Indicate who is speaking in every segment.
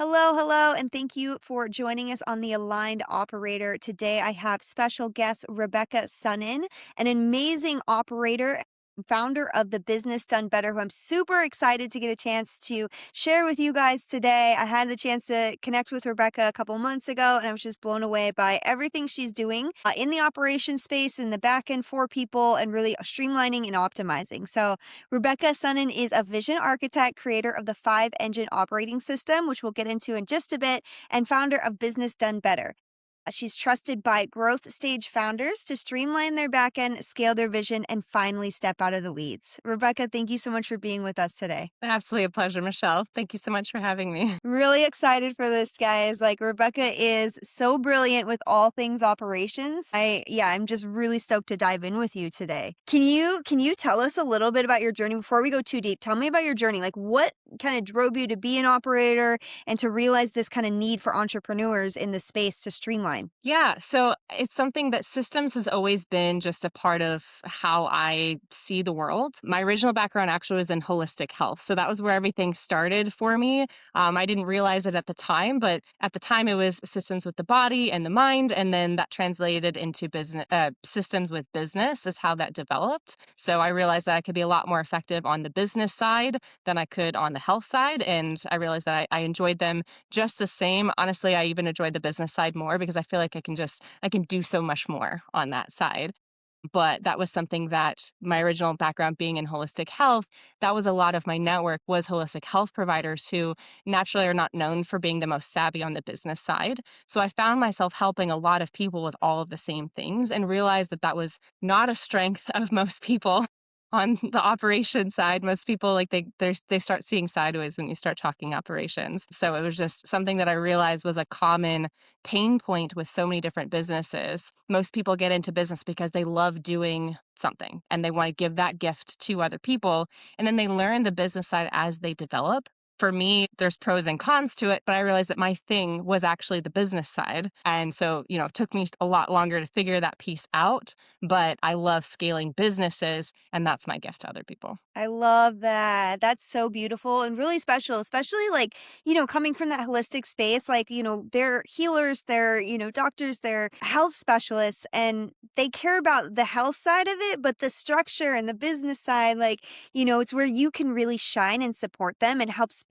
Speaker 1: Hello, hello, and thank you for joining us on the Aligned Operator. Today I have special guest Rebecca Sunnen, an amazing operator, founder of the Business Done Better, who I'm super excited to get a chance to share with you guys today. I had the chance to connect with Rebecca a couple months ago, and I was just blown away by everything she's doing in the operation space, in the back end for people, and really streamlining and optimizing. So Rebecca Sunnen is a vision architect, creator of the 5-engine operating system, which we'll get into in just a bit, and founder of Business Done Better. She's trusted by growth stage founders to streamline their backend, scale their vision, and finally step out of the weeds. Rebecca, thank you so much for being with us today.
Speaker 2: Absolutely a pleasure, Michelle. Thank you so much for having me.
Speaker 1: Really excited for this, guys. Like, Rebecca is so brilliant with all things operations. I'm just really stoked to dive in with you today. Can you tell us a little bit about your journey before we go too deep? Tell me about your journey. Like, what kind of drove you to be an operator and to realize this kind of need for entrepreneurs in the space to streamline?
Speaker 2: Yeah, so it's something that systems has always been just a part of how I see the world. My original background actually was in holistic health. So that was where everything started for me. I didn't realize it at the time, but at the time it was systems with the body and the mind. And then that translated into business systems with business is how that developed. So I realized that I could be a lot more effective on the business side than I could on the health side. And I realized that I enjoyed them just the same. Honestly, I even enjoyed the business side more because I feel like I can do so much more on that side. But that was something that my original background being in holistic health, that was a lot of my network was holistic health providers who naturally are not known for being the most savvy on the business side. So I found myself helping a lot of people with all of the same things and realized that that was not a strength of most people. On the operation side, most people they start seeing sideways when you start talking operations. So it was just something that I realized was a common pain point with so many different businesses. Most people get into business because they love doing something and they want to give that gift to other people. And then they learn the business side as they develop. For me, there's pros and cons to it, but I realized that my thing was actually the business side. And so, it took me a lot longer to figure that piece out, but I love scaling businesses, and that's my gift to other people.
Speaker 1: I love that. That's so beautiful and really special, especially like, coming from that holistic space, like, they're healers, they're, doctors, they're health specialists, and they care about the health side of it, but the structure and the business side, like, it's where you can really shine and support them and help spread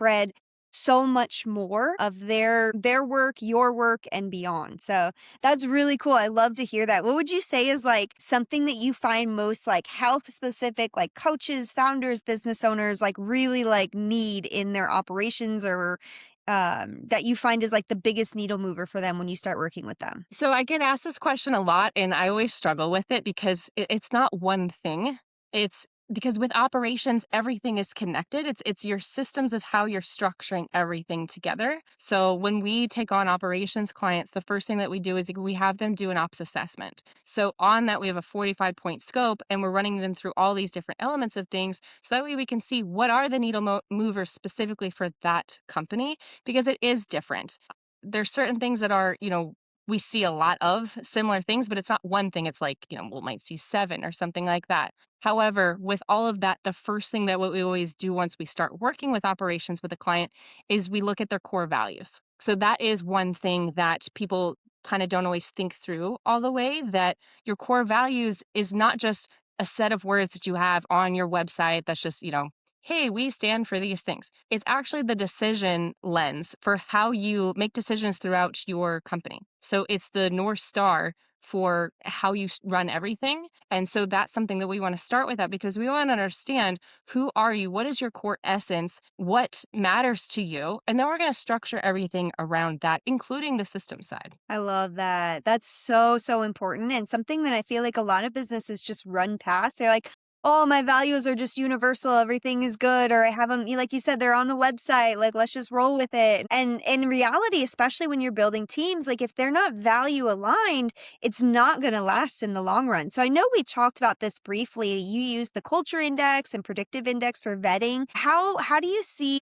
Speaker 1: so much more of their work, your work, and beyond. So that's really cool. I love to hear that. What would you say is like something that you find most like health specific, like coaches, founders, business owners, like really like need in their operations or that you find is like the biggest needle mover for them when you start working with them?
Speaker 2: So I get asked this question a lot, and I always struggle with it because it's not one thing. It's because with operations, everything is connected. It's your systems of how you're structuring everything together. So when we take on operations clients, the first thing that we do is we have them do an ops assessment. So on that, we have a 45-point scope, and we're running them through all these different elements of things. So that way we can see what are the needle movers specifically for that company, because it is different. There's certain things that are, we see a lot of similar things, but it's not one thing. It's like, we might see 7 or something like that. However, with all of that, the first thing that what we always do once we start working with operations with a client is we look at their core values. So that is one thing that people kind of don't always think through all the way, that your core values is not just a set of words that you have on your website that's just, hey, we stand for these things. It's actually the decision lens for how you make decisions throughout your company. So it's the North Star for how you run everything. And so that's something that we want to start with, that because we want to understand, who are you? What is your core essence? What matters to you? And then we're going to structure everything around that, including the system side.
Speaker 1: I love that. That's so, so important and something that I feel like a lot of businesses just run past. They're like, oh, my values are just universal. Everything is good. Or I have them, like you said, they're on the website. Like, let's just roll with it. And in reality, especially when you're building teams, like if they're not value aligned, it's not going to last in the long run. So I know we talked about this briefly. You use the culture index and predictive index for vetting. How do you see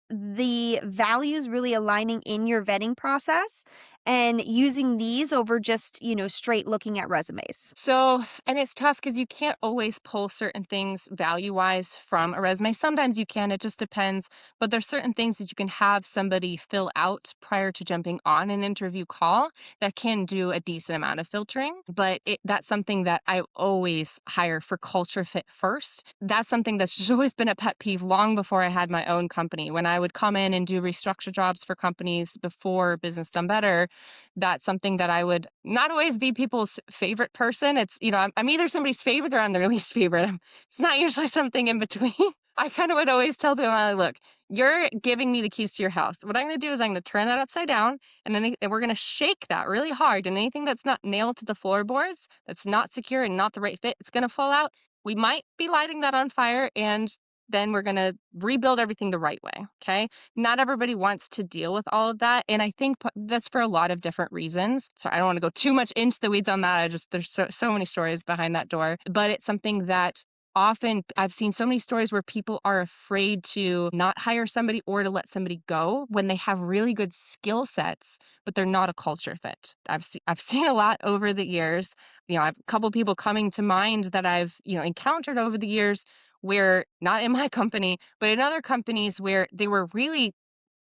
Speaker 1: the values really aligning in your vetting process? and using these over just, straight looking at resumes?
Speaker 2: So, and it's tough because you can't always pull certain things value wise from a resume. Sometimes you can, it just depends. But there's certain things that you can have somebody fill out prior to jumping on an interview call that can do a decent amount of filtering. But that's something that I always hire for culture fit first. That's something that's just always been a pet peeve long before I had my own company. When I would come in and do restructure jobs for companies before Business Done Better, that's something that I would not always be people's favorite person. It's, I'm either somebody's favorite or I'm their least favorite. It's not usually something in between. I kind of would always tell them, look, you're giving me the keys to your house. What I'm going to do is I'm going to turn that upside down and then we're going to shake that really hard. And anything that's not nailed to the floorboards, that's not secure and not the right fit, it's going to fall out. We might be lighting that on fire and then we're going to rebuild everything the right way. Okay. Not everybody wants to deal with all of that. And I think that's for a lot of different reasons. So I don't want to go too much into the weeds on that. There's so many stories behind that door, but it's something that often I've seen so many stories where people are afraid to not hire somebody or to let somebody go when they have really good skill sets, but they're not a culture fit. I've seen a lot over the years. I have a couple of people coming to mind that I've, encountered over the years where not in my company, but in other companies where they were really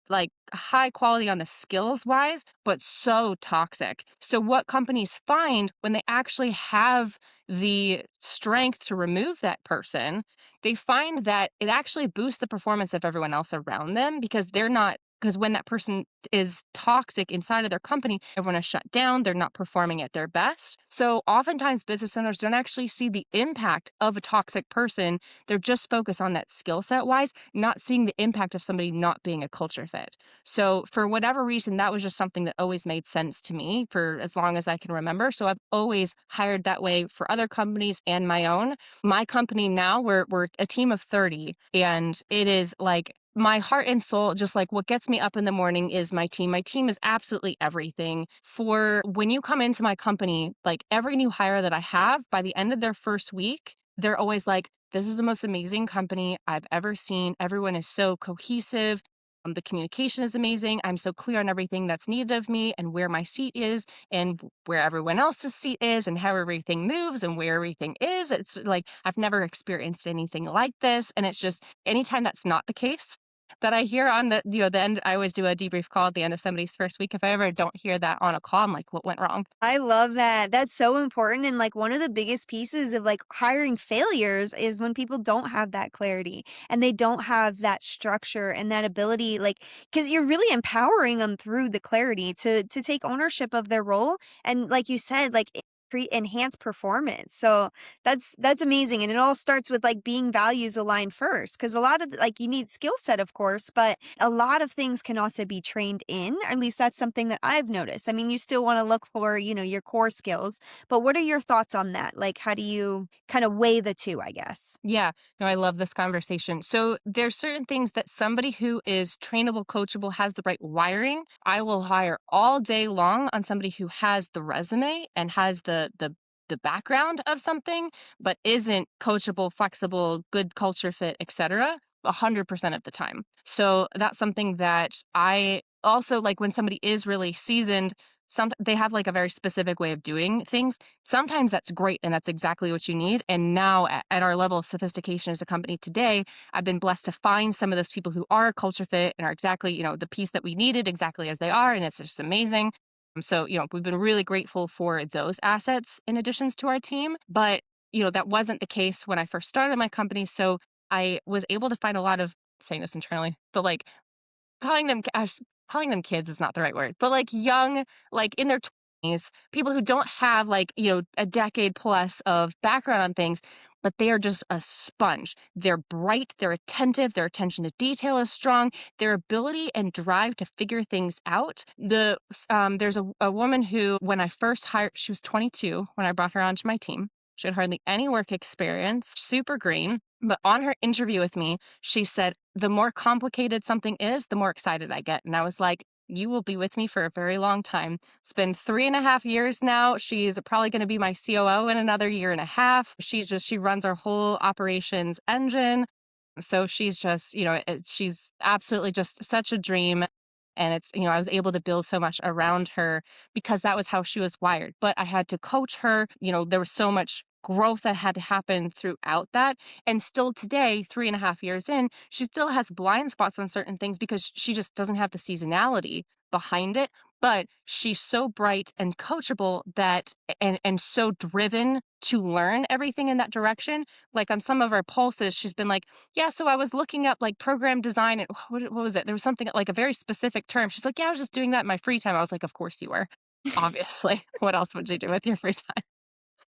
Speaker 2: like high quality on the skills wise, but so toxic. So, what companies find when they actually have the strength to remove that person, they find that it actually boosts the performance of everyone else around them because they're not. Because when that person is toxic inside of their company, everyone is shut down. They're not performing at their best. So, oftentimes, business owners don't actually see the impact of a toxic person. They're just focused on that skill set wise, not seeing the impact of somebody not being a culture fit. So for whatever reason, that was just something that always made sense to me for as long as I can remember. So I've always hired that way for other companies and my own. My company now, we're a team of 30, and it is like my heart and soul, just like what gets me up in the morning is my team. My team is absolutely everything. For when you come into my company, like every new hire that I have, by the end of their first week, they're always like, this is the most amazing company I've ever seen. Everyone is so cohesive. The communication is amazing. I'm so clear on everything that's needed of me and where my seat is and where everyone else's seat is and how everything moves and where everything is. It's like I've never experienced anything like this. And it's just anytime that's not the case that I hear on the end, I always do a debrief call at the end of somebody's first week. If I ever don't hear that on a call, I'm like, what went wrong?
Speaker 1: I love that. That's so important. And like one of the biggest pieces of like hiring failures is when people don't have that clarity and they don't have that structure and that ability, like, because you're really empowering them through the clarity to take ownership of their role. And like you said, like enhance performance. So that's amazing. And it all starts with like being values aligned first. Cause a lot of like you need skill set, of course, but a lot of things can also be trained in. Or at least that's something that I've noticed. I mean, you still want to look for, your core skills, but what are your thoughts on that? Like, how do you kind of weigh the two, I guess?
Speaker 2: Yeah, no, I love this conversation. So there's certain things that somebody who is trainable, coachable, has the right wiring. I will hire all day long on somebody who has the resume and has the background of something, but isn't coachable, flexible, good culture fit, etc. 100% of the time. So that's something that I also like when somebody is really seasoned. They have like a very specific way of doing things. Sometimes that's great and that's exactly what you need. And now at our level of sophistication as a company today, I've been blessed to find some of those people who are culture fit and are exactly, the piece that we needed exactly as they are. And it's just amazing. So, we've been really grateful for those assets in additions to our team. But, that wasn't the case when I first started my company. So I was able to find a lot of saying this internally, but like calling them calling them kids is not the right word, but, like, young, like, in their 20s, people who don't have, like, a decade plus of background on things, but they are just a sponge. They're bright, they're attentive, their attention to detail is strong, their ability and drive to figure things out. There's a woman who, when I first hired she was 22 when I brought her onto my team. She had hardly any work experience, super green, but on her interview with me, she said, "The more complicated something is, the more excited I get." And I was like, "You will be with me for a very long time." It's been 3.5 years now. She's probably going to be my COO in another year and a half. She runs our whole operations engine. So she's just, she's absolutely just such a dream. And I was able to build so much around her because that was how she was wired. But I had to coach her. There was so much growth that had to happen throughout that. And still today, 3.5 years in, she still has blind spots on certain things because she just doesn't have the seasonality behind it. But she's so bright and coachable and so driven to learn everything in that direction. Like on some of our pulses, she's been like, yeah, so I was looking up like program design and what was it? There was something like a very specific term. She's like, yeah, I was just doing that in my free time. I was like, of course you were. Obviously. What else would you do with your free time?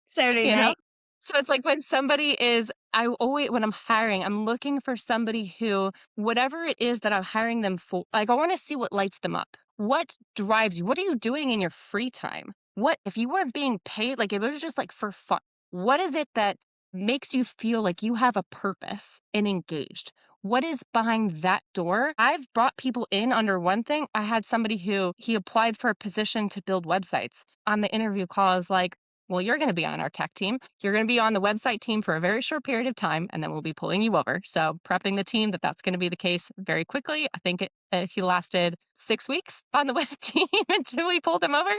Speaker 1: Saturday
Speaker 2: You know?
Speaker 1: night.
Speaker 2: So it's like when somebody is I always when I'm hiring, I'm looking for somebody who whatever it is that I'm hiring them for, like I want to see what lights them up. What drives you? What are you doing in your free time? What if you weren't being paid, like if it was just like for fun, what is it that makes you feel like you have a purpose and engaged? What is behind that door? I've brought people in under one thing. I had somebody who he applied for a position to build websites. On the interview call, I was like, well, you're going to be on our tech team. You're going to be on the website team for a very short period of time, and then we'll be pulling you over. So, prepping the team that that's going to be the case very quickly. I think he lasted 6 weeks on the web team until we pulled him over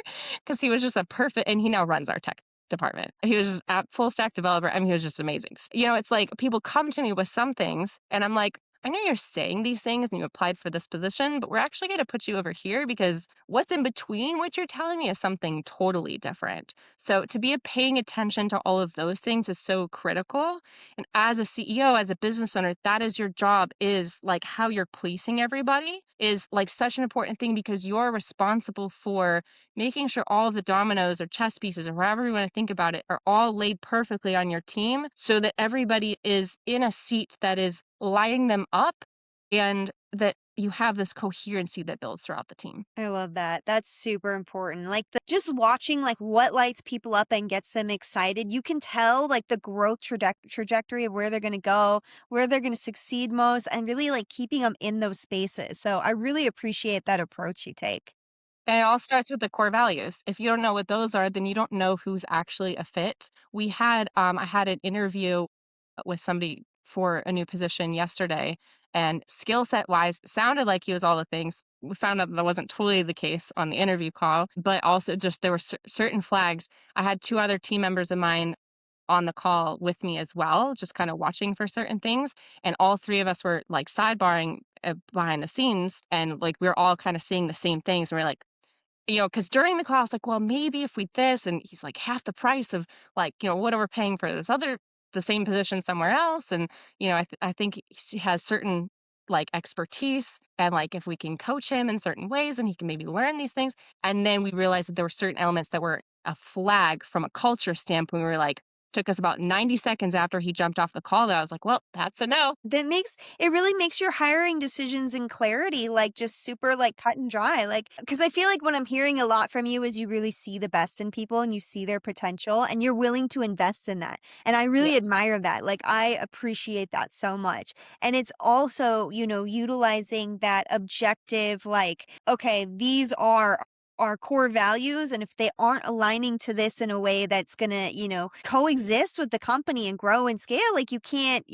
Speaker 2: because he was just a perfect, and he now runs our tech department. He was just a full stack developer. I mean, he was just amazing. It's like people come to me with some things, and I'm like, I know you're saying these things and you applied for this position, but we're actually going to put you over here because what's in between what you're telling me is something totally different. So to be paying attention to all of those things is so critical. And as a CEO, as a business owner, that is your job, is like how you're policing everybody is like such an important thing because you're responsible for making sure all of the dominoes or chess pieces or however you want to think about it are all laid perfectly on your team so that everybody is in a seat that is lighting them up and that you have this coherency that builds throughout the team.
Speaker 1: I love that. That's super important. Like just watching like what lights people up and gets them excited. You can tell like the growth trajectory of where they're going to go, where they're going to succeed most, and really like keeping them in those spaces. So I really appreciate that approach you take.
Speaker 2: And it all starts with the core values. If you don't know what those are, then you don't know who's actually a fit. I had an interview with somebody for a new position yesterday, and skill set wise, sounded like he was all the things. We found out that wasn't totally the case on the interview call, but also just there were certain flags. I had two other team members of mine on the call with me as well, just kind of watching for certain things. And all three of us were like sidebarring behind the scenes, and like we are all kind of seeing the same things. And we're like, because during the call, I was like, well, maybe if we this, and he's like half the price of like, what we're paying for the same position somewhere else. And, I think he has certain like expertise and like if we can coach him in certain ways and he can maybe learn these things. And then we realized that there were certain elements that were a flag from a culture standpoint. We were like, took us about 90 seconds after he jumped off the call that I was like, well, that's a no.
Speaker 1: It really makes your hiring decisions and clarity like just super like cut and dry. Like, because I feel like what I'm hearing a lot from you is you really see the best in people and you see their potential and you're willing to invest in that. And I really
Speaker 2: Yes.
Speaker 1: admire that. Like, I appreciate that so much. And it's also, utilizing that objective, like, okay, these are our core values, and if they aren't aligning to this in a way that's going to coexist with the company and grow and scale, like you can't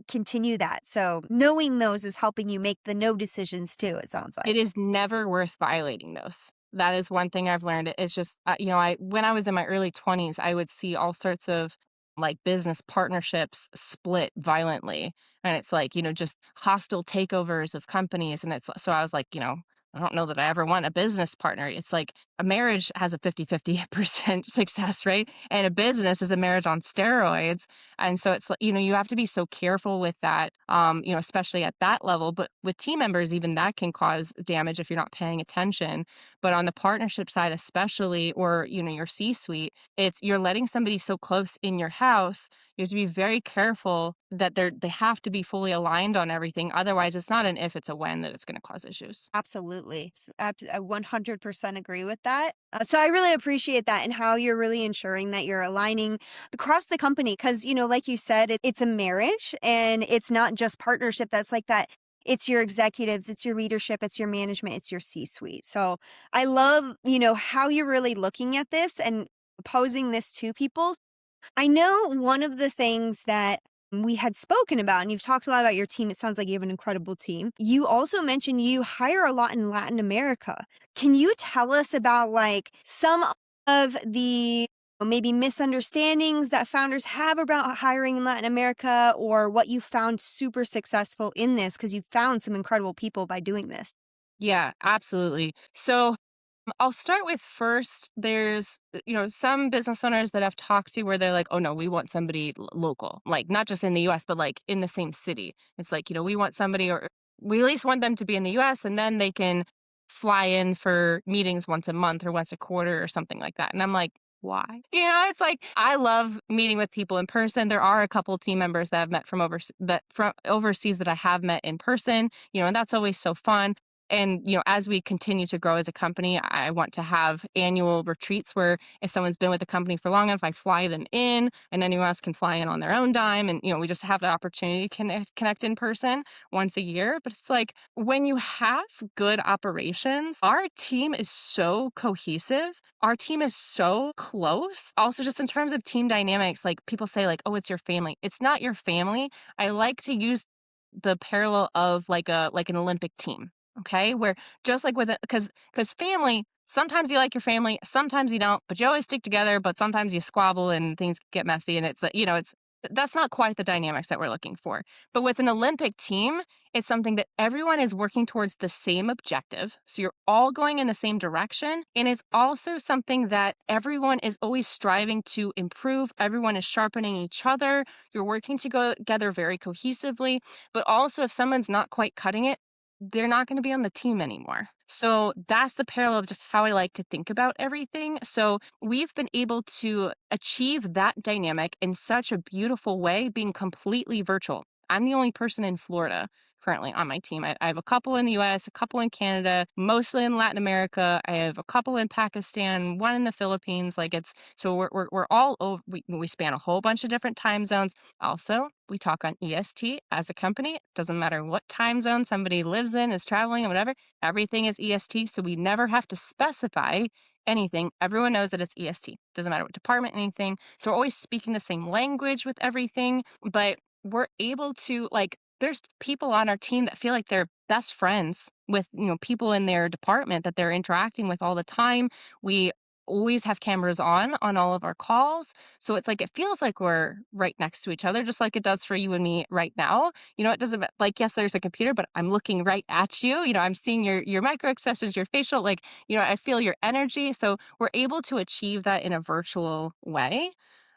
Speaker 1: continue that. So knowing those is helping you make the no decisions too, it sounds like.
Speaker 2: It is never worth violating those. That is one thing I've learned. It's just, when I was in my early 20s, I would see all sorts of like business partnerships split violently. And it's like, just hostile takeovers of companies. And so I was like, I don't know that I ever want a business partner. It's like a marriage has a 50-50% success rate, and a business is a marriage on steroids. And so it's like, you have to be so careful with that, especially at that level. But with team members, even that can cause damage if you're not paying attention. But on the partnership side, especially, or, your C suite, you're letting somebody so close in your house. You have to be very careful that they have to be fully aligned on everything. Otherwise, it's not an if, it's a when that it's going to cause issues.
Speaker 1: Absolutely. I 100% agree with that. So I really appreciate that and how you're really ensuring that you're aligning across the company. Because, like you said, it's a marriage and it's not just partnership that's like that. It's your executives, it's your leadership, it's your management, it's your C suite. So I love, how you're really looking at this and posing this to people. I know one of the things that we had spoken about, and you've talked a lot about your team. It sounds like you have an incredible team. You also mentioned you hire a lot in Latin America. Can you tell us about like some of the maybe misunderstandings that founders have about hiring in Latin America, or what you found super successful in this? Because you found some incredible people by doing this.
Speaker 2: Yeah, absolutely. So I'll start with first, there's, some business owners that I've talked to where they're like, "Oh, no, we want somebody local, like, not just in the US, but, like, in the same city." It's like, we want somebody or we at least want them to be in the US, and then they can fly in for meetings once a month or once a quarter or something like that, and I'm like, "Why?" It's like, I love meeting with people in person. There are a couple team members that I've met from overseas that I have met in person, and that's always so fun. And, as we continue to grow as a company, I want to have annual retreats where if someone's been with the company for long enough, I fly them in and anyone else can fly in on their own dime. And, we just have the opportunity to connect in person once a year. But it's like when you have good operations, our team is so cohesive. Our team is so close. Also, just in terms of team dynamics, like people say, like, oh, it's your family. It's not your family. I like to use the parallel of like an Olympic team. Okay, where just like with it, because family, sometimes you like your family, sometimes you don't, but you always stick together. But sometimes you squabble and things get messy, and it's that's not quite the dynamics that we're looking for. But with an Olympic team, it's something that everyone is working towards the same objective. So you're all going in the same direction. And it's also something that everyone is always striving to improve. Everyone is sharpening each other. You're working to go together very cohesively. But also, if someone's not quite cutting it, they're not going to be on the team anymore. So that's the parallel of just how I like to think about everything. So we've been able to achieve that dynamic in such a beautiful way, being completely virtual. I'm the only person in Florida currently on my team. I have a couple in the US, a couple in Canada, mostly in Latin America. I have a couple in Pakistan, one in the Philippines. Like it's so we're all over, we span a whole bunch of different time zones. Also, we talk on EST as a company. Doesn't matter what time zone somebody lives in, is traveling, or whatever. Everything is EST. So we never have to specify anything. Everyone knows that it's EST. Doesn't matter what department, anything. So we're always speaking the same language with everything. But we're able to, like, there's people on our team that feel like they're best friends with, people in their department that they're interacting with all the time. We always have cameras on all of our calls. So it's like it feels like we're right next to each other, just like it does for you and me right now. It doesn't like, yes, there's a computer, but I'm looking right at you. I'm seeing your micro expressions, your facial, like, I feel your energy. So we're able to achieve that in a virtual way.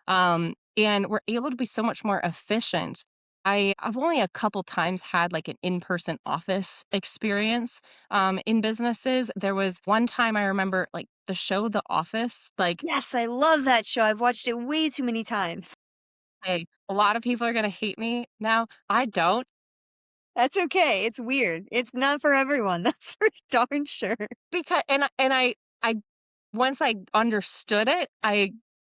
Speaker 2: And we're able to be so much more efficient. I've only a couple times had like an in-person office experience in businesses. There was one time I remember like the show The Office, like
Speaker 1: Yes, I love that show. I've watched it way too many times.
Speaker 2: a lot of people are gonna hate me now. I don't.
Speaker 1: That's okay. It's weird. It's not for everyone. That's for darn sure.
Speaker 2: Because I once I understood it, I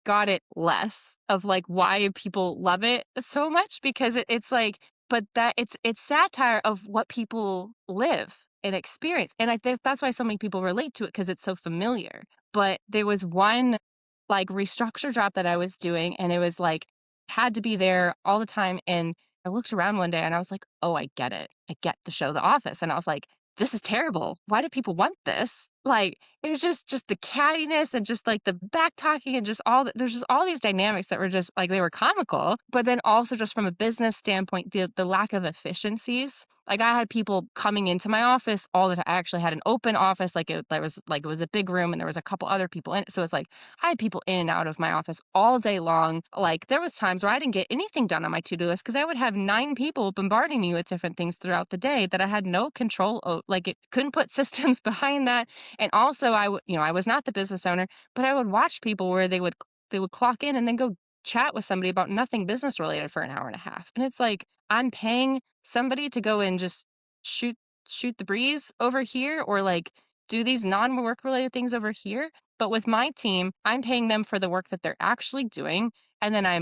Speaker 2: got it less of like why people love it so much because it's like, but that it's satire of what people live and experience. And I think that's why so many people relate to it because it's so familiar. But there was one like restructure job that I was doing and it was like had to be there all the time. And I looked around one day and I was like, oh, I get it. I get the show The Office. And I was like, this is terrible. Why do people want this? Like, it was just the cattiness and just like the back talking and just there's just all these dynamics that were just like they were comical, but then also just from a business standpoint, the lack of efficiencies. Like I had people coming into my office all the time. I actually had an open office, it was a big room and there was a couple other people in it. So it's like I had people in and out of my office all day long. Like there was times where I didn't get anything done on my to-do list because I would have 9 people bombarding me with different things throughout the day that I had no control over. Like it couldn't put systems behind that. And also I was not the business owner, but I would watch people where they would clock in and then go chat with somebody about nothing business related for an hour and a half. And it's like I'm paying somebody to go and just shoot shoot the breeze over here or like do these non-work related things over here. But with my team, I'm paying them for the work that they're actually doing. And then I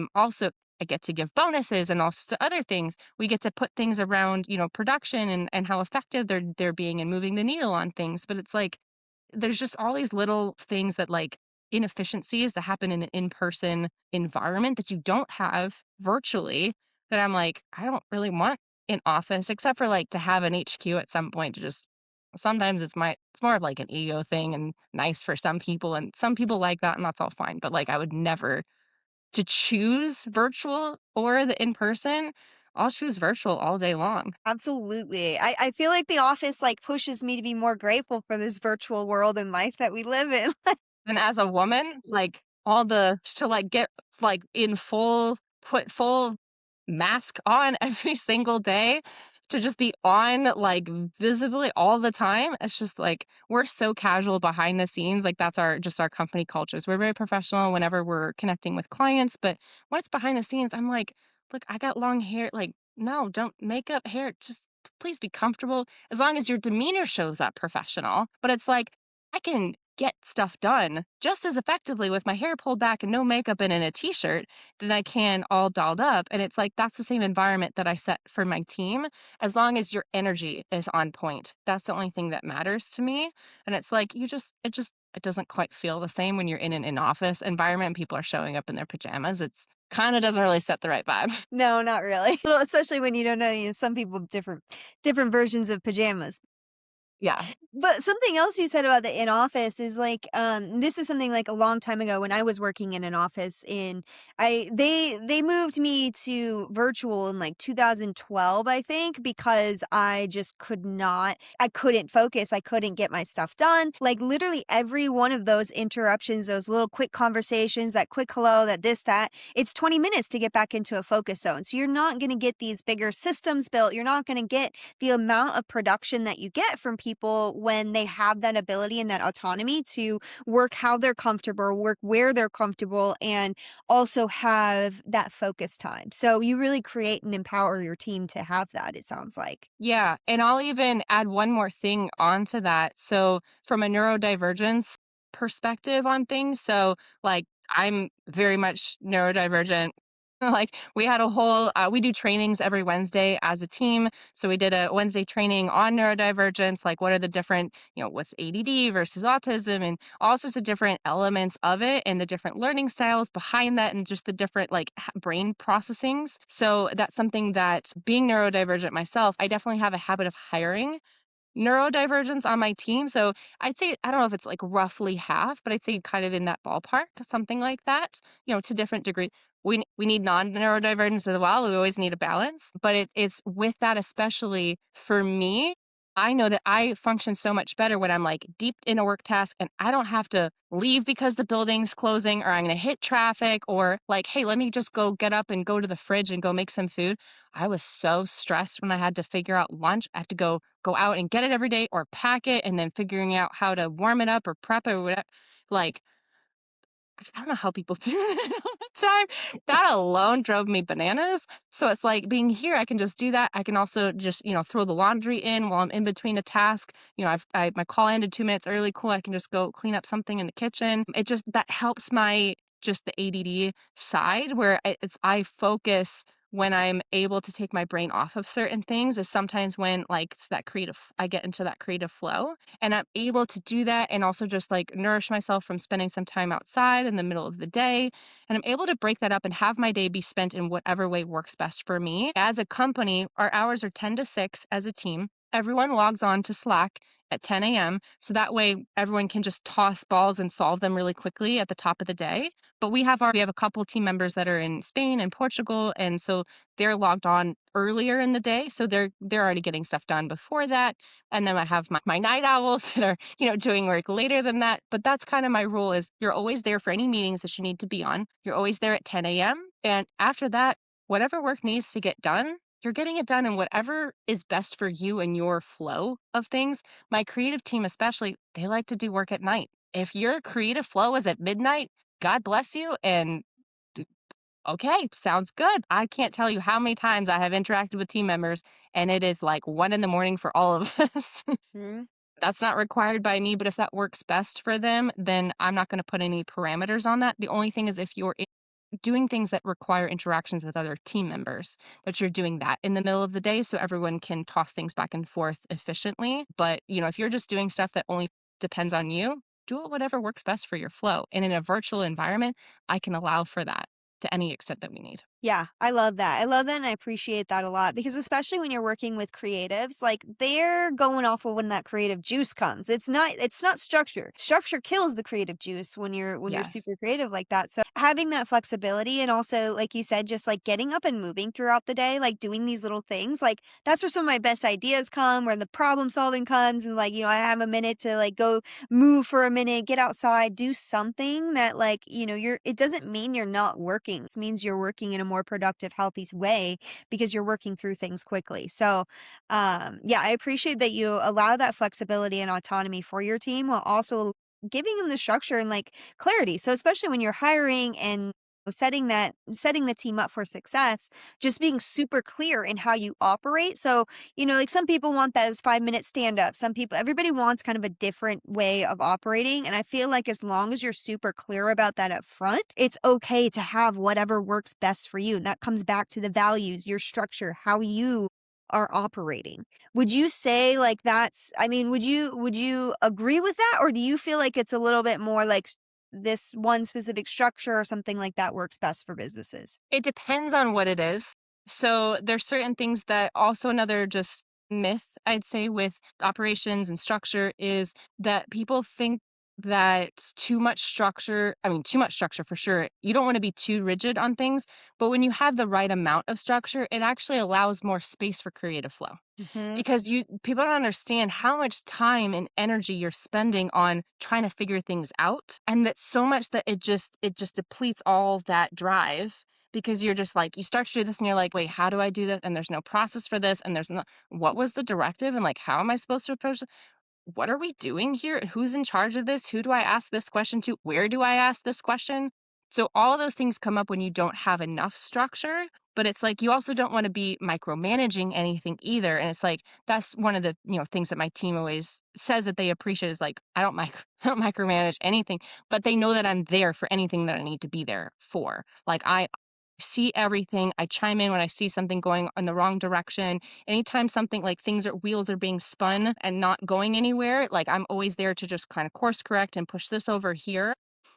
Speaker 2: get to give bonuses and all sorts of other things. We get to put things around, production and how effective they're being and moving the needle on things. But it's like there's just all these little things that like inefficiencies that happen in an in-person environment that you don't have virtually. that I'm like, I don't really want an office except for like to have an HQ at some point to just sometimes it's more of like an ego thing and nice for some people and some people like that and that's all fine. But like I would never to choose virtual or the in person, I'll choose virtual all day long.
Speaker 1: Absolutely. I feel like the office, like, pushes me to be more grateful for this virtual world and life that we live in.
Speaker 2: And as a woman, like, all the to, like, get, like, in full put full mask on every single day, to just be on, like, visibly all the time, it's just, like, we're so casual behind the scenes, like, that's our just our company cultures. We're very professional whenever we're connecting with clients, but when it's behind the scenes, I'm like, "Look, I got long hair." Like, "No, don't make up hair, just please be comfortable as long as your demeanor shows up professional." But it's like, I can get stuff done just as effectively with my hair pulled back and no makeup and in a t-shirt than I can all dolled up. And it's like that's the same environment that I set for my team. As long as your energy is on point, that's the only thing that matters to me. And it's like it doesn't quite feel the same when you're in an in-office environment and people are showing up in their pajamas. It's kind of doesn't really set the right vibe.
Speaker 1: No, not really. Well, especially when you don't know, some people have different versions of pajamas.
Speaker 2: Yeah.
Speaker 1: But something else you said about the in office is like, this is something like a long time ago when I was working in an office in they moved me to virtual in like 2012, I think, because I just I couldn't focus, I couldn't get my stuff done. Like literally every one of those interruptions, those little quick conversations, that quick hello, that this, that, it's 20 minutes to get back into a focus zone. So you're not gonna get these bigger systems built. You're not gonna get the amount of production that you get from people when they have that ability and that autonomy to work how they're comfortable, work where they're comfortable, and also have that focus time. So you really create and empower your team to have that, it sounds like.
Speaker 2: Yeah, and I'll even add one more thing onto that. So, from a neurodivergence perspective on things, so like I'm very much neurodivergent. Like we had a whole we do trainings every Wednesday as a team. So we did a Wednesday training on neurodivergence, like what are the different, what's ADD versus autism and all sorts of different elements of it and the different learning styles behind that and just the different like brain processings. So that's something that being neurodivergent myself, I definitely have a habit of hiring neurodivergence on my team. So I'd say, I don't know if it's like roughly half, but I'd say kind of in that ballpark, something like that, to different degree. We need non-neurodivergence as well. We always need a balance. But it's with that, especially for me, I know that I function so much better when I'm like deep in a work task and I don't have to leave because the building's closing or I'm going to hit traffic or like, hey, let me just go get up and go to the fridge and go make some food. I was so stressed when I had to figure out lunch. I have to go out and get it every day or pack it and then figuring out how to warm it up or prep it or whatever. Like, I don't know how people do that all the time. That alone drove me bananas. So it's like being here, I can just do that. I can also just, throw the laundry in while I'm in between a task. My call ended 2 minutes early. Cool. I can just go clean up something in the kitchen. It just, that helps my, just the ADD side where I focus when I'm able to take my brain off of certain things is sometimes when like it's that I get into that creative flow and I'm able to do that and also just like nourish myself from spending some time outside in the middle of the day. And I'm able to break that up and have my day be spent in whatever way works best for me. As a company, our hours are 10 to 6 as a team. Everyone logs on to Slack at 10 a.m. So that way everyone can just toss balls and solve them really quickly at the top of the day. But we have a couple team members that are in Spain and Portugal. And so they're logged on earlier in the day. So they're already getting stuff done before that. And then I have my night owls that are, doing work later than that. But that's kind of my rule is you're always there for any meetings that you need to be on. You're always there at 10 a.m. And after that, whatever work needs to get done, you're getting it done in whatever is best for you and your flow of things. My creative team, especially, they like to do work at night. If your creative flow is at midnight, God bless you. And okay, sounds good. I can't tell you how many times I have interacted with team members and it is like 1 in the morning for all of us.
Speaker 1: Mhm.
Speaker 2: That's not required by me, but if that works best for them, then I'm not going to put any parameters on that. The only thing is if you're doing things that require interactions with other team members, that you're doing that in the middle of the day so everyone can toss things back and forth efficiently. But, if you're just doing stuff that only depends on you, do it whatever works best for your flow. And in a virtual environment, I can allow for that to any extent that we need.
Speaker 1: Yeah, I love that. I love that and I appreciate that a lot because especially when you're working with creatives, like they're going off of when that creative juice comes. It's not structure. Structure kills the creative juice when you're
Speaker 2: Yes.
Speaker 1: super creative like that. So having that flexibility and also like you said just like getting up and moving throughout the day, like doing these little things, like that's where some of my best ideas come, where the problem solving comes and like, I have a minute to like go move for a minute, get outside, do something that like, it doesn't mean you're not working. It means you're working in a more productive, healthy way because you're working through things quickly. So, yeah, I appreciate that you allow that flexibility and autonomy for your team while also giving them the structure and like clarity. So, especially when you're hiring and setting the team up for success, just being super clear in how you operate. So, like some people want those 5-minute stand up. Some people, everybody wants kind of a different way of operating. And I feel like as long as you're super clear about that up front, it's okay to have whatever works best for you. And that comes back to the values, your structure, how you are operating. Would you say like would you agree with that? Or do you feel like it's a little bit more like this one specific structure or something like that works best for businesses?
Speaker 2: It depends on what it is. So there's certain things that also another just myth I'd say with operations and structure is that people think that too much structure for sure. You don't want to be too rigid on things, but when you have the right amount of structure, it actually allows more space for creative flow
Speaker 1: Mhm.
Speaker 2: because you people don't understand how much time and energy you're spending on trying to figure things out, and that so much that it just depletes all that drive because you're just like you start to do this and you're like, wait, how do I do this, and there's no process for this, and there's no, what was the directive, and like how am I supposed to approach, what are we doing here? Who's in charge of this? Who do I ask this question to? Where do I ask this question? So all those things come up when you don't have enough structure, but it's like you also don't want to be micromanaging anything either. And it's like that's one of the, things that my team always says that they appreciate is like I don't I don't micromanage anything, but they know that I'm there for anything that I need to be there for. Like I see everything. I chime in when I see something going in the wrong direction. Anytime something like things are wheels are being spun and not going anywhere, like I'm always there to just kind of course correct and push this over here.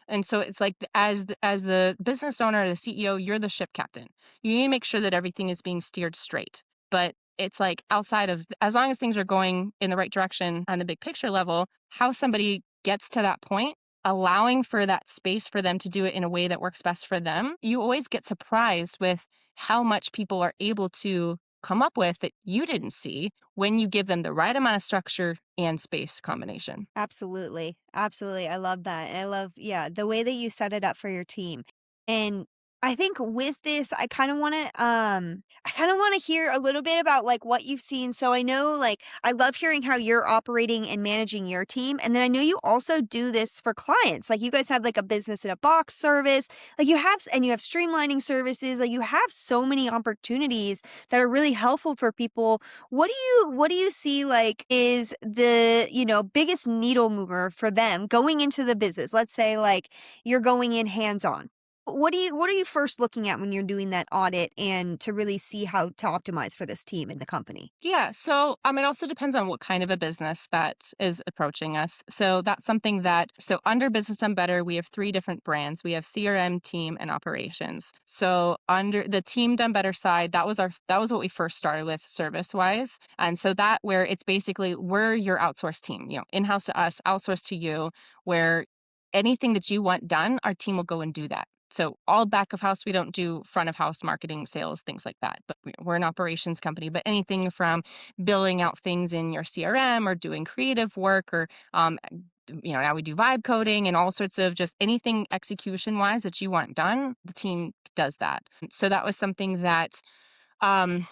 Speaker 2: And so it's like as the business owner, the CEO, you're the ship captain. You need to make sure that everything is being steered straight. But it's like outside of as long as things are going in the right direction on the big picture level, how somebody gets to that point, allowing for that space for them to do it in a way that works best for them, you always get surprised with how much people are able to come up with that you didn't see when you give them the right amount of structure and space combination.
Speaker 1: Absolutely. Absolutely. I love that. And I love, yeah, the way that you set it up for your team. And I think with this, I kind of want to hear a little bit about like what you've seen. So I know like I love hearing how you're operating and managing your team. And then I know you also do this for clients. Like you guys have like a business in a box service. Like you have streamlining services. Like you have so many opportunities that are really helpful for people. What do you see like is the, biggest needle mover for them going into the business? Let's say like you're going in hands on. What are you first looking at when you're doing that audit and to really see how to optimize for this team in the company?
Speaker 2: Yeah. So, it also depends on what kind of a business that is approaching us. So that's something so under Business Done Better, we have three different brands. We have CRM, team, and operations. So under the team done better side, that was what we first started with service wise. And so that where it's basically we're your outsourced team, in-house to us, outsourced to you, where anything that you want done, our team will go and do that. So all back of house, we don't do front of house marketing, sales, things like that. But we're an operations company. But anything from billing out things in your CRM or doing creative work or now we do vibe coding and all sorts of just anything execution wise that you want done, the team does that. So that was something that um,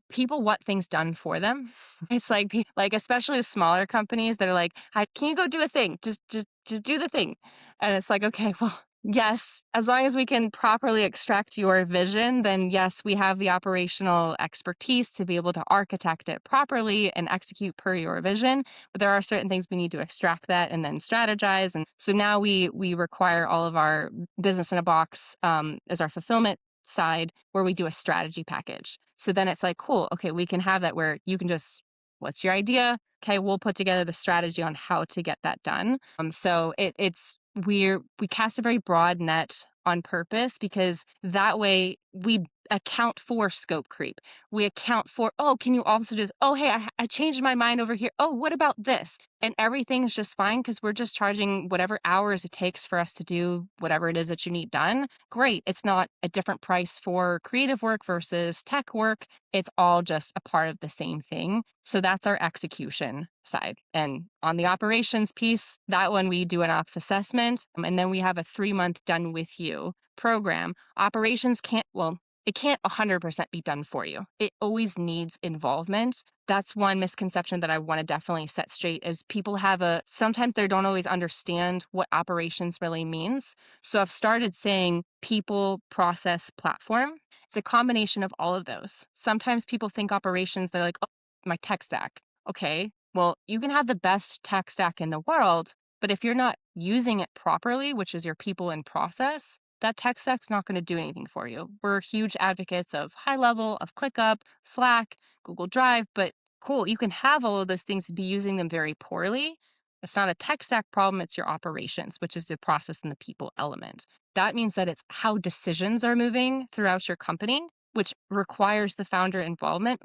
Speaker 2: people want things done for them. It's like like especially smaller companies that are like, Can you go do a thing? Just do the thing." And it's like, "Okay, well, yes, as long as we can properly extract your vision, then yes, we have the operational expertise to be able to architect it properly and execute per your vision, but there are certain things we need to extract that and then strategize." And so now we require all of our business in a box as our fulfillment side where we do a strategy package. So then it's like, cool, okay, we can have that where you can just, what's your idea? Okay, we'll put together the strategy on how to get that done. So it's we cast a very broad net on purpose because that way we account for scope creep. We account for, oh, can you also just, oh, hey, I changed my mind over here. Oh, what about this? And everything's just fine because we're just charging whatever hours it takes for us to do whatever it is that you need done. Great. It's not a different price for creative work versus tech work. It's all just a part of the same thing. So that's our execution side. And on the operations piece, that one we do an ops assessment, and then we have a 3-month done with you program. Operations can't, well, it can't 100% be done for you. It always needs involvement. That's one misconception that I want to definitely set straight is people have sometimes they don't always understand what operations really means. So I've started saying people, process, platform. It's a combination of all of those. Sometimes people think operations, they're like, oh, my tech stack. Okay, well, you can have the best tech stack in the world, but if you're not using it properly, which is your people and process, that tech stack's not going to do anything for you. We're huge advocates of high level, of ClickUp, Slack, Google Drive, but cool, you can have all of those things and be using them very poorly. It's not a tech stack problem, it's your operations, which is the process and the people element. That means that it's how decisions are moving throughout your company, which requires the founder involvement.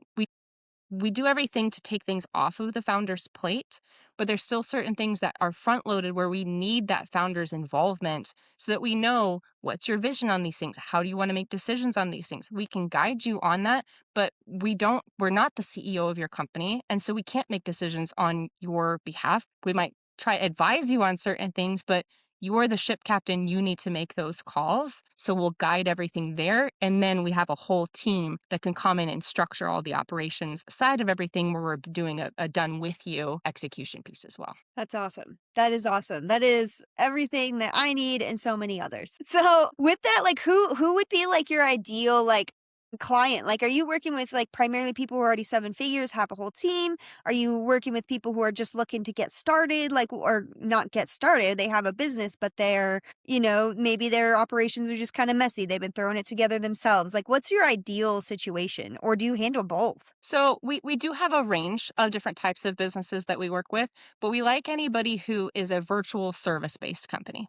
Speaker 2: We do everything to take things off of the founder's plate, but there's still certain things that are front loaded where we need that founder's involvement so that we know what's your vision on these things. How do you want to make decisions on these things? We can guide you on that, but we're not the CEO of your company. And so we can't make decisions on your behalf. We might try advise you on certain things, but you're the ship captain. You need to make those calls. So we'll guide everything there. And then we have a whole team that can come in and structure all the operations side of everything where we're doing a done with you execution piece as well.
Speaker 1: That's awesome. That is awesome. That is everything that I need and so many others. So, with that, like who would be like your ideal like client? Like are you working with like primarily people who are already seven figures, have a whole team? Are you working with people who are just looking to get started like or not get started, they have a business but they're, maybe their operations are just kind of messy. They've been throwing it together themselves. Like what's your ideal situation or do you handle both?
Speaker 2: So we do have a range of different types of businesses that we work with, but we like anybody who is a virtual service based company.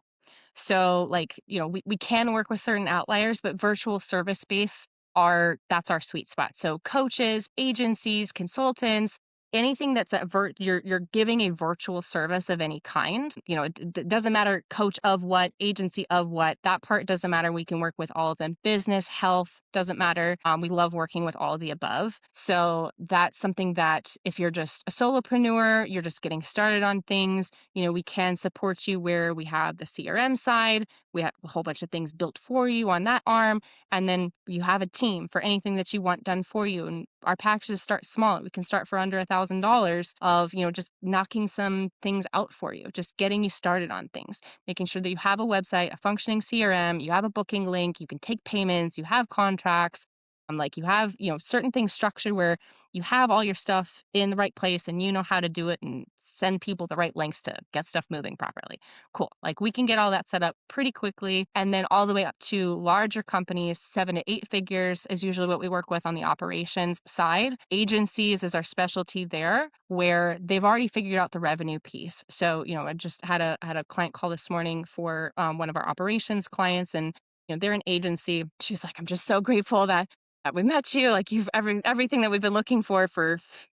Speaker 2: So like, we can work with certain outliers, but virtual service space that's our sweet spot. So coaches, agencies, consultants, anything that's you're giving a virtual service of any kind. It doesn't matter coach of what, agency of what, that part doesn't matter. We can work with all of them. Business, health, doesn't matter. We love working with all of the above. So that's something that if you're just a solopreneur, you're just getting started on things, we can support you where we have the CRM side. We have a whole bunch of things built for you on that arm. And then you have a team for anything that you want done for you. And our packages start small. We can start for under $1,000 of, just knocking some things out for you, just getting you started on things, making sure that you have a website, a functioning CRM, you have a booking link, you can take payments, you have contracts. Like you have, certain things structured where you have all your stuff in the right place and you know how to do it and send people the right links to get stuff moving properly. Cool. Like we can get all that set up pretty quickly. And then all the way up to larger companies, 7 to 8 figures is usually what we work with on the operations side. Agencies is our specialty there where they've already figured out the revenue piece. So, I just had a client call this morning for one of our operations clients and they're an agency. She's like, I'm just so grateful that we met you. Like you've everything that we've been looking for.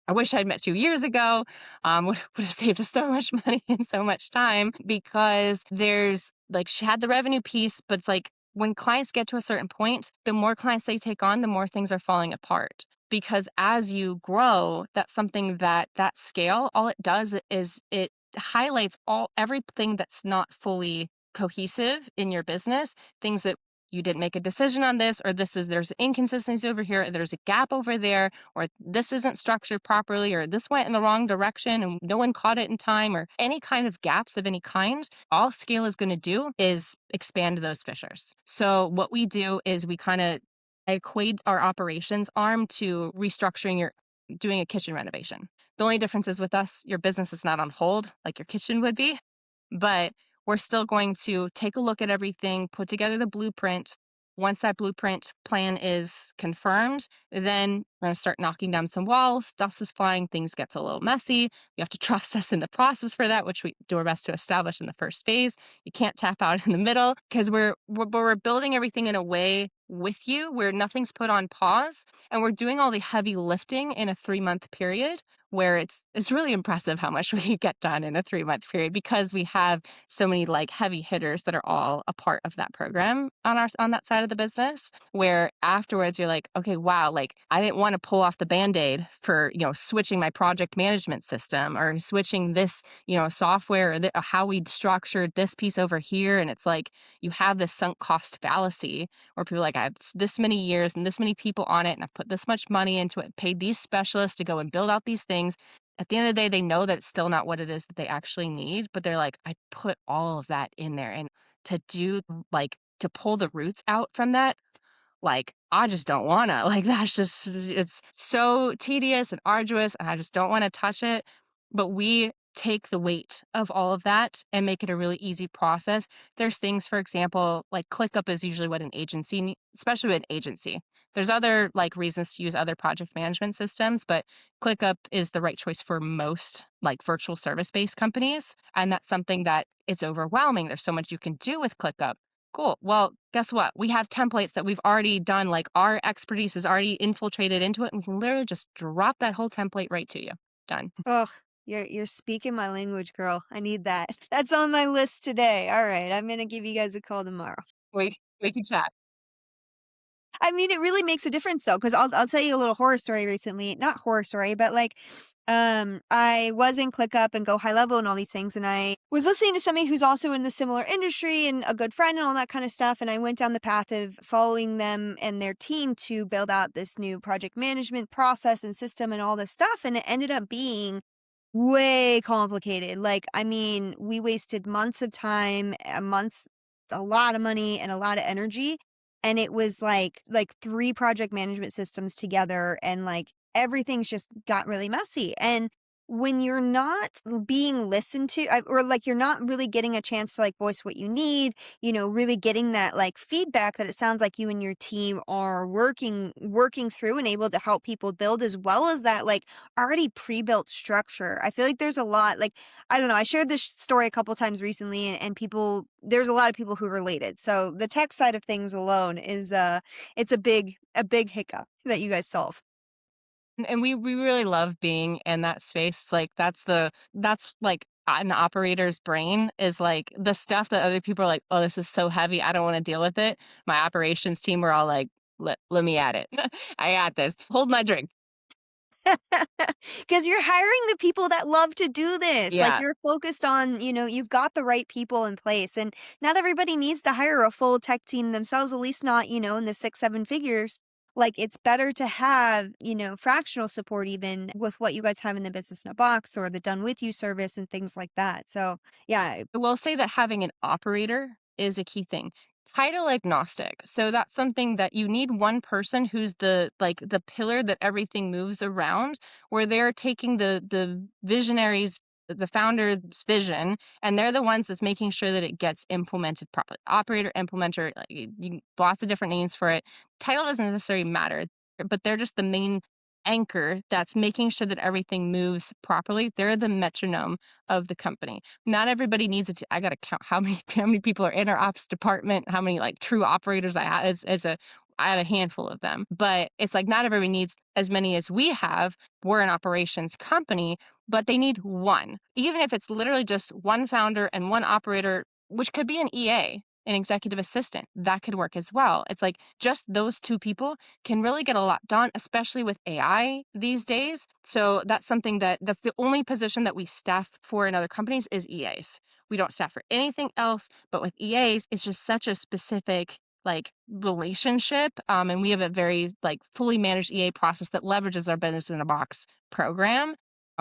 Speaker 2: I wish I'd met you years ago. Would have saved us so much money and so much time because there's like she had the revenue piece, but it's like when clients get to a certain point, the more clients they take on, the more things are falling apart. Because as you grow, that's something that scale, all it does is it highlights everything that's not fully cohesive in your business, things that you didn't make a decision on this, or there's an inconsistency over here, or there's a gap over there, or this isn't structured properly, or this went in the wrong direction and no one caught it in time, or any kind of gaps of any kind. All scale is going to do is expand those fissures. So what we do is we kind of equate our operations arm to doing a kitchen renovation. The only difference is with us, your business is not on hold like your kitchen would be, but we're still going to take a look at everything, put together the blueprint. Once that blueprint plan is confirmed, then We're going to start knocking down some walls. Dust is flying. Things gets a little messy. You have to trust us in the process for that, which we do our best to establish in the first phase. You can't tap out in the middle because we're building everything in a way with you where nothing's put on pause, and we're doing all the heavy lifting in a 3-month period where it's really impressive how much we get done in a 3-month period because we have so many like heavy hitters that are all a part of that program on that side of the business, where afterwards you're like, okay, wow, like I didn't want to pull off the band-aid for, switching my project management system or switching this, software, or how we structured this piece over here. And it's like you have this sunk cost fallacy where people are like, I have this many years and this many people on it, and I've put this much money into it, paid these specialists to go and build out these things. At the end of the day, they know that it's still not what it is that they actually need, but they're like, I put all of that in there. And to do like to pull the roots out from that, like, I just don't wanna. Like, that's just it's so tedious and arduous, and I just don't wanna touch it. But we take the weight of all of that and make it a really easy process. There's things, for example, like ClickUp is usually what an agency especially with an agency. There's other, like, reasons to use other project management systems, but ClickUp is the right choice for most, like, virtual service-based companies, and that's something that it's overwhelming. There's so much you can do with ClickUp. Cool. Well, guess what? We have templates that we've already done, like our expertise is already infiltrated into it, and we can literally just drop that whole template right to you. Done.
Speaker 1: Ugh, you're speaking my language, girl. I need that. That's on my list today. All right, I'm gonna give you guys a call tomorrow.
Speaker 2: We can chat.
Speaker 1: I mean, it really makes a difference though, because I'll tell you a little horror story recently. Not horror story, but like, I was in ClickUp and Go High Level and all these things, and I was listening to somebody who's also in the similar industry and a good friend and all that kind of stuff. And I went down the path of following them and their team to build out this new project management process and system and all this stuff. And it ended up being way complicated. Like, I mean, we wasted months of time, months, a lot of money and a lot of energy. And it was like 3 project management systems together, and like everything's just got really messy. And when you're not being listened to, or like you're not really getting a chance to like voice what you need, really getting that like feedback that it sounds like you and your team are working through and able to help people build, as well as that like already pre-built structure. I feel like there's a lot, like, I don't know, I shared this story a couple times recently, and people, there's a lot of people who related. So the tech side of things alone is it's a big hiccup that you guys solve.
Speaker 2: And we really love being in that space. It's like that's like an operator's brain is like the stuff that other people are like, oh, this is so heavy, I don't want to deal with it. My operations team were all like, let me at it. I got this. Hold my drink.
Speaker 1: Because you're hiring the people that love to do this. Like,
Speaker 2: Yeah.
Speaker 1: you're focused on, you've got the right people in place. And not everybody needs to hire a full tech team themselves, at least not, in the 6, 7 figures. Like, it's better to have, fractional support even with what you guys have in the business in a box or the done with you service and things like that. So, yeah.
Speaker 2: I will say that having an operator is a key thing. Title agnostic. So that's something that you need one person who's the pillar that everything moves around, where they're taking the visionaries, the founder's vision, and they're the ones that's making sure that it gets implemented properly. Operator, implementer, like lots of different names for it. Title doesn't necessarily matter, but they're just the main anchor that's making sure that everything moves properly. They're the metronome of the company. Not everybody needs it. I got to count how many how many people are in our ops department, how many like true operators I have. I have a handful of them, but it's like not everybody needs as many as we have. We're an operations company, but they need one, even if it's literally just one founder and one operator, which could be an EA, an executive assistant. That could work as well. It's like just those two people can really get a lot done, especially with AI these days. So that's something that's the only position that we staff for in other companies is EAs. We don't staff for anything else, but with EAs, it's just such a specific like relationship. And we have a very like fully managed EA process that leverages our business in a box program.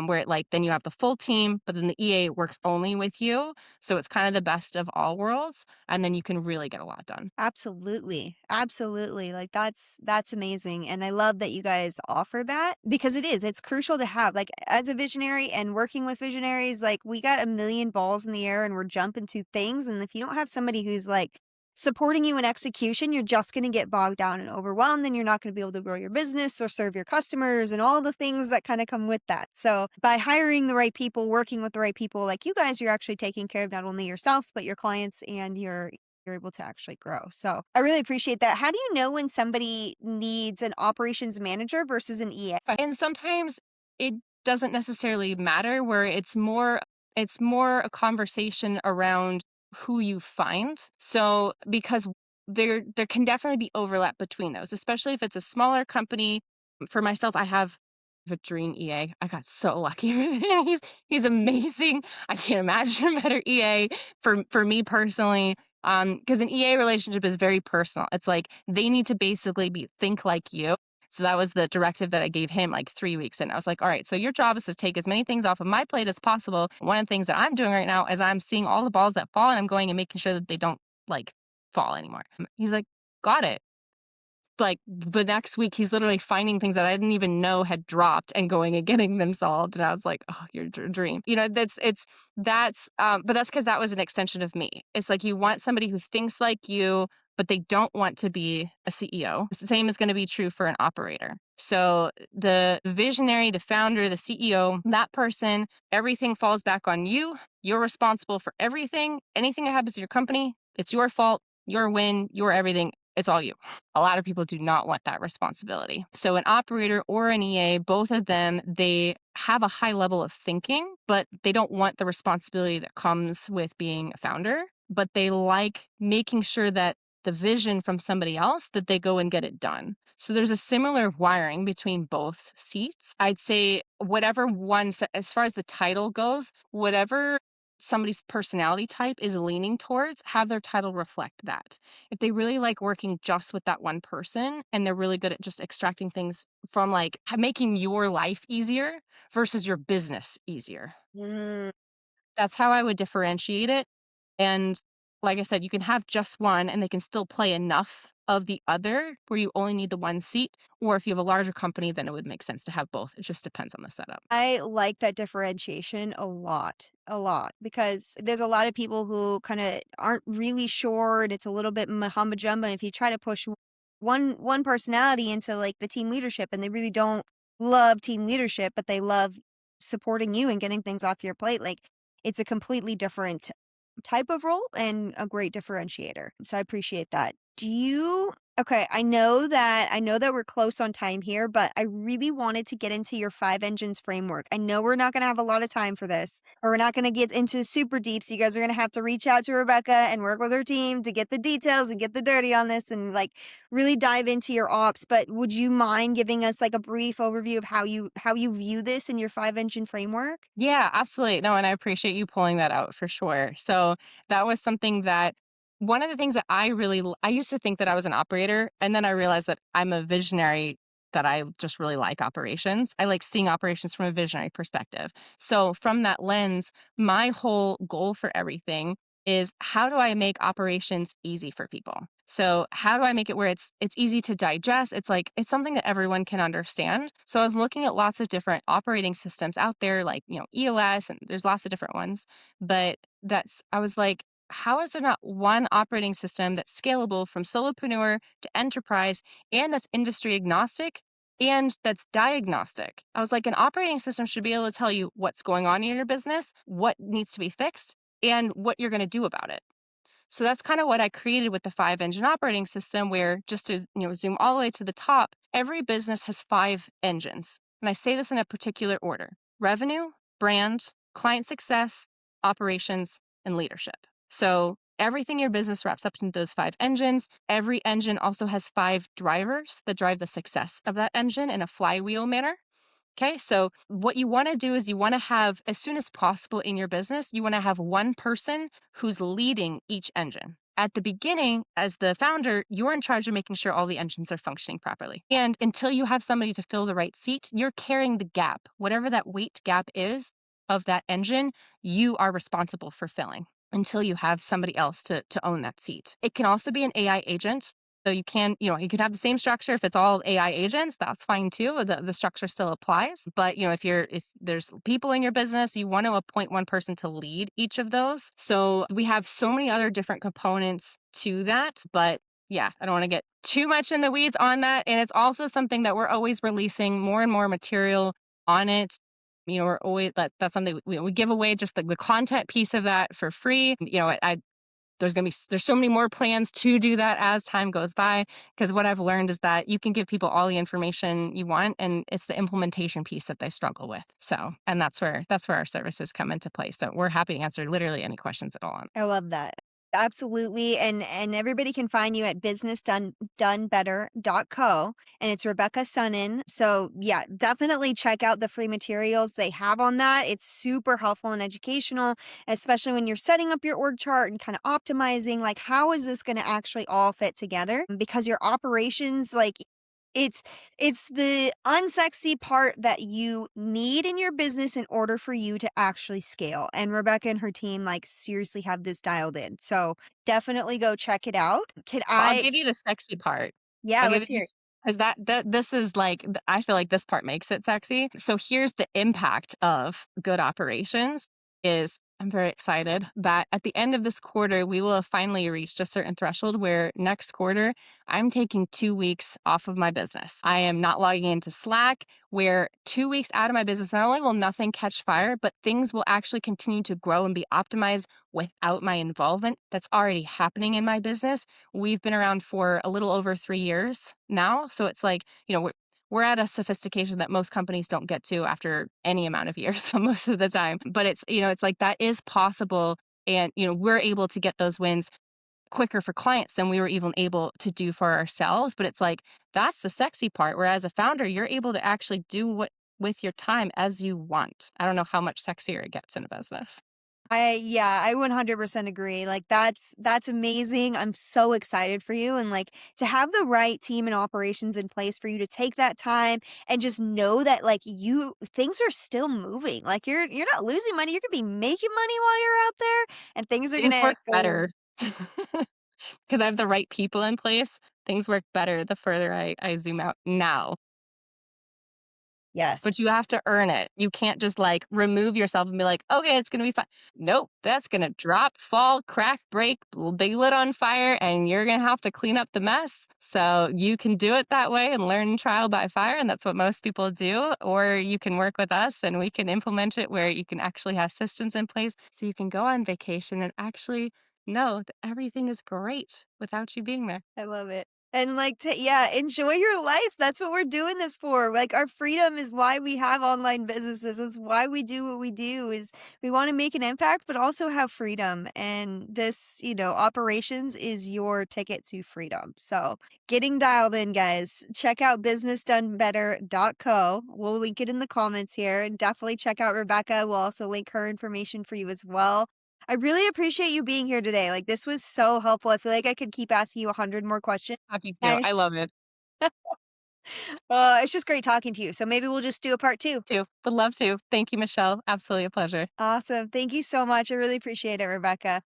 Speaker 2: Where it like then you have the full team, but then the EA works only with you. So it's kind of the best of all worlds. And then you can really get a lot done.
Speaker 1: Absolutely. Absolutely. Like, that's amazing. And I love that you guys offer that, because it's crucial to have, like, as a visionary and working with visionaries, like, we got a million balls in the air and we're jumping to things. And if you don't have somebody who's like supporting you in execution, you're just going to get bogged down and overwhelmed, and you're not going to be able to grow your business or serve your customers and all the things that kind of come with that. So by hiring the right people, working with the right people like you guys, you're actually taking care of not only yourself, but your clients, and you're able to actually grow. So I really appreciate that. How do you know when somebody needs an operations manager versus an EA?
Speaker 2: And sometimes it doesn't necessarily matter, where it's more a conversation around who you find. So because there can definitely be overlap between those, especially if it's a smaller company. For myself, I have a dream EA. I got so lucky with him. He's amazing. I can't imagine a better EA for me personally. Because an EA relationship is very personal. It's like they need to basically think like you. So that was the directive that I gave him like 3 weeks in. I was like, all right, so your job is to take as many things off of my plate as possible. One of the things that I'm doing right now is I'm seeing all the balls that fall, and I'm going and making sure that they don't like fall anymore. He's like, got it. Like the next week, he's literally finding things that I didn't even know had dropped and going and getting them solved. And I was like, oh, your dream. But that's because that was an extension of me. It's like you want somebody who thinks like you, but they don't want to be a CEO. The same is going to be true for an operator. So the visionary, the founder, the CEO, that person, everything falls back on you. You're responsible for everything. Anything that happens to your company, it's your fault, your win, your everything. It's all you. A lot of people do not want that responsibility. So an operator or an EA, both of them, they have a high level of thinking, but they don't want the responsibility that comes with being a founder, but they like making sure that the vision from somebody else, that they go and get it done. So there's a similar wiring between both seats. I'd say whatever one, as far as the title goes, whatever somebody's personality type is leaning towards, have their title reflect that. If they really like working just with that one person and they're really good at just extracting things from like making your life easier versus your business easier,
Speaker 1: Mm.
Speaker 2: that's how I would differentiate it. And like I said, you can have just one and they can still play enough of the other where you only need the one seat. Or if you have a larger company, then it would make sense to have both. It just depends on the setup.
Speaker 1: I like that differentiation a lot, because there's a lot of people who kind of aren't really sure, and it's a little bit mahamba jumba. If you try to push one personality into like the team leadership, and they really don't love team leadership, but they love supporting you and getting things off your plate, like it's a completely different type of role and a great differentiator. So I appreciate that. Okay, I know that we're close on time here, but I really wanted to get into your 5 engines framework. I know we're not going to have a lot of time for this, or we're not going to get into super deep. So you guys are going to have to reach out to Rebecca and work with her team to get the details and get the dirty on this and like really dive into your ops. But would you mind giving us like a brief overview of how you view this in your 5 engine framework?
Speaker 2: Yeah, absolutely. No, and I appreciate you pulling that out for sure. So that was something that one of the things that I used to think that I was an operator, and then I realized that I'm a visionary, that I just really like operations. I like seeing operations from a visionary perspective. So from that lens, my whole goal for everything is how do I make operations easy for people? So how do I make it where it's easy to digest? It's like it's something that everyone can understand. So I was looking at lots of different operating systems out there, like, EOS, and there's lots of different ones. But I was like, how is there not one operating system that's scalable from solopreneur to enterprise, and that's industry agnostic and that's diagnostic? I was like, an operating system should be able to tell you what's going on in your business, what needs to be fixed, and what you're going to do about it. So that's kind of what I created with the 5 engine operating system, where just to zoom all the way to the top, every business has 5 engines. And I say this in a particular order: revenue, brand, client success, operations, and leadership. So everything in your business wraps up into those 5 engines. Every engine also has 5 drivers that drive the success of that engine in a flywheel manner. Okay, so what you want to do is you want to have, as soon as possible in your business, you want to have one person who's leading each engine. At the beginning, as the founder, you're in charge of making sure all the engines are functioning properly. And until you have somebody to fill the right seat, you're carrying the gap. Whatever that weight gap is of that engine, you are responsible for filling until you have somebody else to own that seat. It can also be an AI agent. So you can, you could have the same structure if it's all AI agents, that's fine too. The structure still applies. But if there's people in your business, you want to appoint one person to lead each of those. So we have so many other different components to that. But yeah, I don't want to get too much in the weeds on that. And it's also something that we're always releasing more and more material on it. We're always that's something we give away just the content piece of that for free. There's so many more plans to do that as time goes by, because what I've learned is that you can give people all the information you want, and it's the implementation piece that they struggle with. So, and that's where our services come into play. So we're happy to answer literally any questions at all on.
Speaker 1: I love that. Absolutely. And everybody can find you at businessdonebetter.co, and it's Rebecca Sunnen. So yeah, definitely check out the free materials they have on that. It's super helpful and educational, especially when you're setting up your org chart and kind of optimizing like how is this going to actually all fit together? Because your operations like it's it's the unsexy part that you need in your business in order for you to actually scale. And Rebecca and her team like seriously have this dialed in. So definitely go check it out. Can
Speaker 2: Well, I'll
Speaker 1: I
Speaker 2: give you the sexy part.
Speaker 1: Yeah,
Speaker 2: I'll give
Speaker 1: let's
Speaker 2: it
Speaker 1: hear
Speaker 2: these
Speaker 1: it.
Speaker 2: because that this is like I feel like this part makes it sexy. So here's the impact of good operations is I'm very excited that at the end of this quarter, we will have finally reached a certain threshold where next quarter, I'm taking 2 weeks off of my business. I am not logging into Slack, where 2 weeks out of my business, not only will nothing catch fire, but things will actually continue to grow and be optimized without my involvement. That's already happening in my business. We've been around for a little over 3 years now. So it's like, we're at a sophistication that most companies don't get to after any amount of years most of the time. But it's like that is possible. And, we're able to get those wins quicker for clients than we were even able to do for ourselves. But it's like, that's the sexy part. Where as a founder, you're able to actually do what with your time as you want. I don't know how much sexier it gets in a business.
Speaker 1: I 100% agree. Like that's amazing. I'm so excited for you and like to have the right team and operations in place for you to take that time and just know that like you things are still moving. Like you're not losing money. You're going to be making money while you're out there and things are going
Speaker 2: Things
Speaker 1: to
Speaker 2: work
Speaker 1: go.
Speaker 2: better because I have the right people in place. Things work better the further I zoom out now.
Speaker 1: Yes.
Speaker 2: But you have to earn it. You can't just, like, remove yourself and be like, "Okay, it's gonna be fine." Nope, that's gonna drop, fall, crack, break, be lit on fire, and you're gonna have to clean up the mess. So you can do it that way and learn trial by fire, and that's what most people do, or you can work with us and we can implement it where you can actually have systems in place so you can go on vacation and actually know that everything is great without you being there.
Speaker 1: I love it. And like to yeah, enjoy your life. That's what we're doing this for. Like our freedom is why we have online businesses. Is why we do what we do is we want to make an impact but also have freedom. And this, operations is your ticket to freedom. So, getting dialed in guys. Check out businessdonebetter.co. We'll link it in the comments here and definitely check out Rebecca. We'll also link her information for you as well. I really appreciate you being here today. Like, this was so helpful. I feel like I could keep asking you 100 more questions.
Speaker 2: Happy to.
Speaker 1: I
Speaker 2: I love it.
Speaker 1: it's just great talking to you. So maybe we'll just do a part 2.
Speaker 2: Too. Would love to. Thank you, Michelle. Absolutely a pleasure.
Speaker 1: Awesome. Thank you so much. I really appreciate it, Rebecca.